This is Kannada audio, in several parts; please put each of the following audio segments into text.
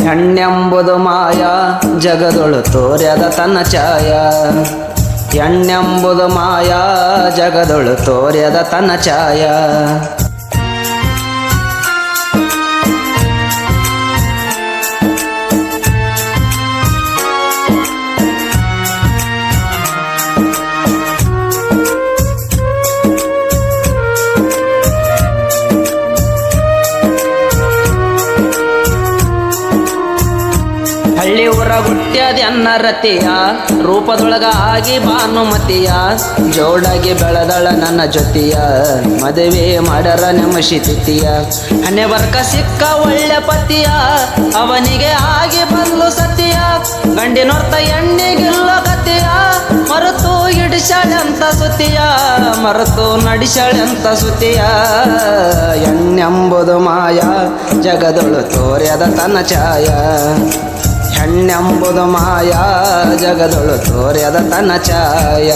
ಹೆಣ್ಣೆಂಬುದು ಮಾಯ ಜಗದೊಳು ತೋರ್ಯದ ತನ್ನ ಛಾಯ. ಹೆಣ್ಣೆಂಬುದು ಮಾಯ ಜಗದೊಳು ತೋರ್ಯದ ತನ್ನ ಛಾಯ. ಹಳ್ಳಿ ಊರ ಗುಟ್ಟ್ಯಾದ ಅನ್ನರತಿಯ ರೂಪದೊಳಗ ಆಗಿ ಭಾನುಮತಿಯ ಜೋಡಾಗಿ ಬೆಳೆದಳ ನನ್ನ ಜೊತೆಯ ಮದುವೆ ಮಾಡರ ನೆಮಶಿ ತಿಥಿಯ. ಹಣೆ ಬರ್ಕ ಸಿಕ್ಕ ಒಳ್ಳೆ ಪತಿಯ ಅವನಿಗೆ ಆಗಿ ಬಂದು ಸತಿಯ. ಗಂಡಿನೊರ್ತ ಎಣ್ಣಿಗಿಲ್ಲ ಕತಿಯ ಮರೆತು ಹಿಡಿಸಾಳೆಂತ ಸುತಿಯ ಮರೆತು ನಡೆಸಾಳೆಂತ ಸುತಿಯ. ಹೆಣ್ಣೆಂಬುದು ಮಾಯ ಜಗದೊಳು ತೋರ್ಯದ ತನ್ನ ಛಾಯ. ಹೆಣ್ಣೆಂಬುದು ಮಾಯ ಜಗದೊಳು ತೋರ್ಯದ ತನ್ನ ಛಾಯ.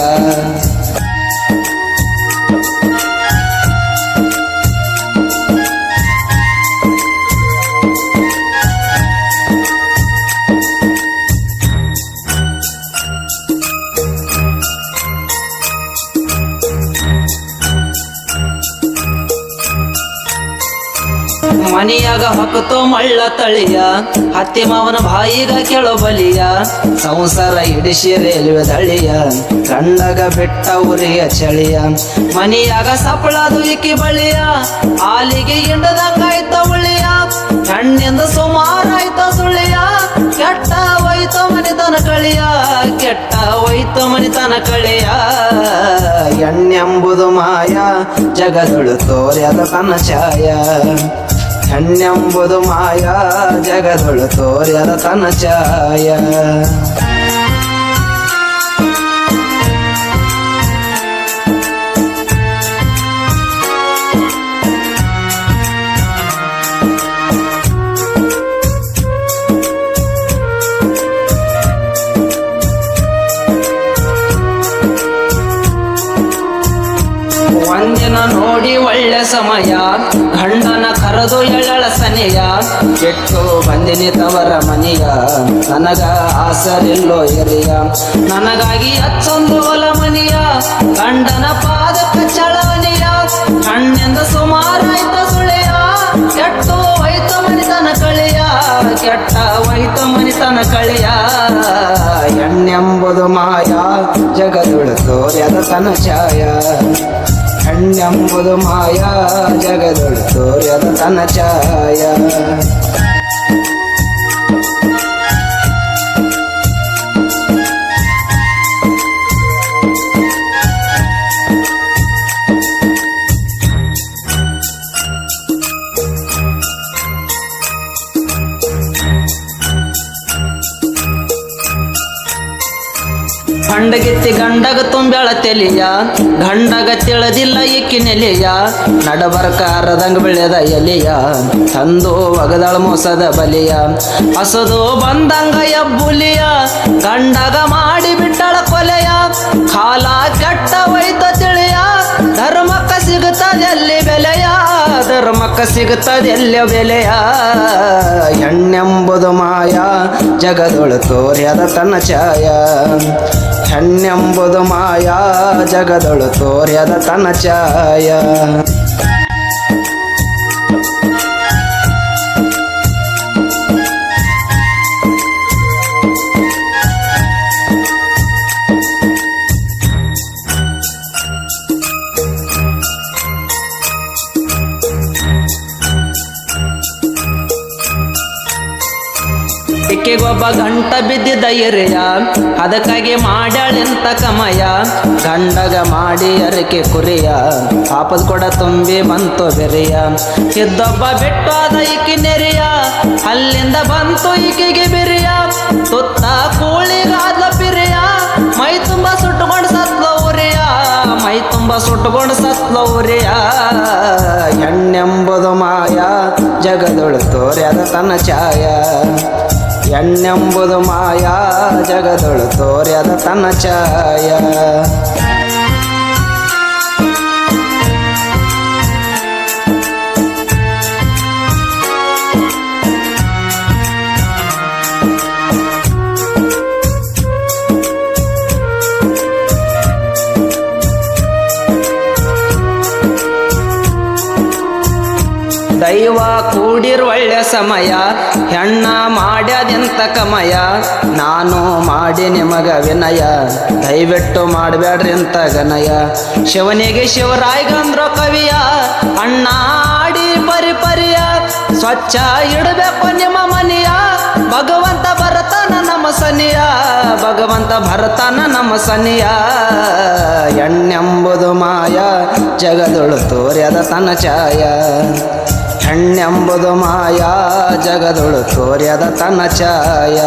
ಮನಿಯಾಗ ಹೊಕ್ಕತೋ ಮಳ್ಳ ತಳಿಯ ಹತ್ತಿ ಮಾವನ ಬಾಯಿಗ ಕೆಳೋ ಬಲಿಯ. ಸಂಸಾರ ಹಿಡಿಸಿ ರೈಲ್ವೆ ದಳಿಯ ಗಂಡಗ ಬೆಟ್ಟ ಉರಿಯ ಚಳಿಯ. ಮನಿಯಾಗ ಸಪ್ಪಳದು ಇಕ್ಕಿ ಬಳಿಯ ಹಾಲಿಗೆ ಹಿಂಡದ ಕಾಯ್ತ ಉಳಿಯ. ಹೆಣ್ಣಿಂದ ಸುಮಾರಾಯ್ತ ಸುಳಿಯ ಕೆಟ್ಟ ಹೋಯ್ತು ಮನಿತನ ಕಳಿಯ ಕೆಟ್ಟ ಹೋಯ್ತು ಮನಿತನ ಕಳಿಯ. ಹೆಣ್ಣೆಂಬುದು ಮಾಯ ಜಗದೊಳು ತೋರ್ಯದ ತನ್ನ ಛಾಯ. ಹೆಣ್ಣೆಂಬುದು ಮಾಯ ಜಗದೊಳು ತೋರ್ಯದ ತನ್ನ ಛಾಯ. ಒಂದಿನ ನೋಡಿ ಒಳ್ಳೆ ಸಮಯ ಗಂಡನ ಕರೆದು ಎಳ್ಳಳ ಸನಿಯ. ಕೆಟ್ಟು ಬಂದಿನಿ ತವರ ಮನಿಯ ನನಗ ಆಸರಿಲ್ಲೋ ಎರಿಯ. ನನಗಾಗಿ ಹಚ್ಚೊಂದು ಹೊಲ ಮನಿಯ ಗಂಡನ ಪಾದಕ ಚಳವನಿಯ. ಕಣ್ಣಿಂದ ಸುಮಾರಾಯ್ತ ಸುಳಿಯ ಕೆಟ್ಟು ಹೋಯ್ತು ಮನಿತನ ಕಳಿಯ ಕೆಟ್ಟ ಹೋಯ್ತು ಮನಿತನ ಕಳಿಯ. ಹೆಣ್ಣೆಂಬುದು ಮಾಯ ಜಗದೊಳು ತೋರ್ಯದ ತನ್ನ ಛಾಯ. ಹೆಣ್ಣೆಂಬುದು ಮಾಯ ಜಗದೊಳು ತೋರ್ಯದ ತನ್ನ ಛಾಯ. ಗಂಡಗಿತ್ತಿ ಗಂಡಗ ತುಂಬ್ಯಾಳ ತೆಲಿಯ ಗಂಡಗ ತಿಳದಿಲ್ಲ ಇಕ್ಕಿ ನೆಲೆಯ. ನಡಬರ್ಕಾರದಂಗ ಬೆಳೆದ ಎಲಿಯ ತಂದು ಒಗದಾಳ ಮೋಸದ ಬಲಿಯ. ಹಸದು ಬಂದಂಗ ಎಬ್ಬುಲಿಯ ಗಂಡಗ ಮಾಡಿ ಬಿಟ್ಟಳ ಕೊಲೆಯ. ಕಾಲ ಕೆಟ್ಟ ಹೋಯ್ತ ತಿಳಿಯ ಧರ್ಮಕ್ಕ ಸಿಗುತ್ತದೆಲ್ಲಿ ಬೆಲೆಯ ಧರ್ಮಕ್ಕ ಸಿಗುತ್ತದೆಲ್ಲ ಬೆಲೆಯ. ಹೆಣ್ಣೆಂಬುದು ಮಾಯ ಜಗದೊಳು ತೋರ್ಯದ ತನ್ನ ಛಾಯ. ಹೆಣ್ಣೆಂಬುದು ಮಾಯ ಜಗದೊಳು ತೋರ್ಯದ ತನ್ನ ಛಾಯ. ಇಕ್ಕಿಗೊಬ್ಬ ಗಂಟ ಬಿದ್ದಿದ್ದ ಎರೆಯ ಅದಕ್ಕಾಗಿ ಮಾಡ್ಯಾಳೆಂತ ಕಮಯ. ಗಂಡಗ ಮಾಡಿ ಅರಕೆ ಕುರಿಯ ಪಾಪದ ಕೊಡ ತುಂಬಿ ಬಂತು ಬೆರೆಯ. ಇದ್ದೊಬ್ಬ ಬಿಟ್ಟು ಅದ ಇಕ್ಕಿ ನೆರೆಯ ಅಲ್ಲಿಂದ ಬಂತು ಇಕ್ಕಿಗೆ ಬೆರೆಯ. ತುತ್ತ ಕೂಳಿಗಾದ ಪಿರಿಯ ಮೈ ತುಂಬ ಸುಟ್ಟುಕೊಂಡು ಸತ್ಲ ಉರಿಯ ಮೈ ತುಂಬ ಸುಟ್ಟುಕೊಂಡು ಸತ್ಲ ಉರಿಯ. ಹೆಣ್ಣೆಂಬುದು ಮಾಯ ಜಗದೊಳು ತೋರ್ಯದ ತನ್ನ ಛಾಯ. ಹೆಣ್ಣೆಂಬುದು ಮಾಯ ಜಗದೊಳು ತೋರ್ಯದ ತನ್ನ ಛಾಯ. ದೈವ ಕೂಡಿರುವಳ್ಳೆ ಸಮಯ ಹೆಣ್ಣ ಮಾಡ್ಯದಿಂತ ಕಮಯ ನಾನು ಮಾಡಿ ನಿಮಗ ವಿನಯ ದಯವಿಟ್ಟು ಮಾಡಬೇಡ್ರಿ ಇಂತ ಗನಯ ಶಿವನಿಗೆ ಶಿವರಾಯ್ಗಂದ್ರ ಕವಿಯ ಅಣ್ಣಾಡಿ ಪರಿಪರಿಯ ಸ್ವಚ್ಛ ಇಡಬೇಕು ನಿಮ್ಮ ಮನೆಯ ಭಗವಂತ ಭರತನ ನಮ್ಮ ಸನಿಯ ಭಗವಂತ ಭರತನ ನಮ್ಮ ಸನಿಯ ಹೆಣ್ಣೆಂಬುದು ಮಾಯ ಜಗದೊಳು ತೋರ್ಯದ ತನ್ನ ಛಾಯ ಹೆಣ್ಣೆಂಬುದು ಮಾಯ ಜಗದೊಳು ತೋರ್ಯದ ತನ್ನ ಛಾಯ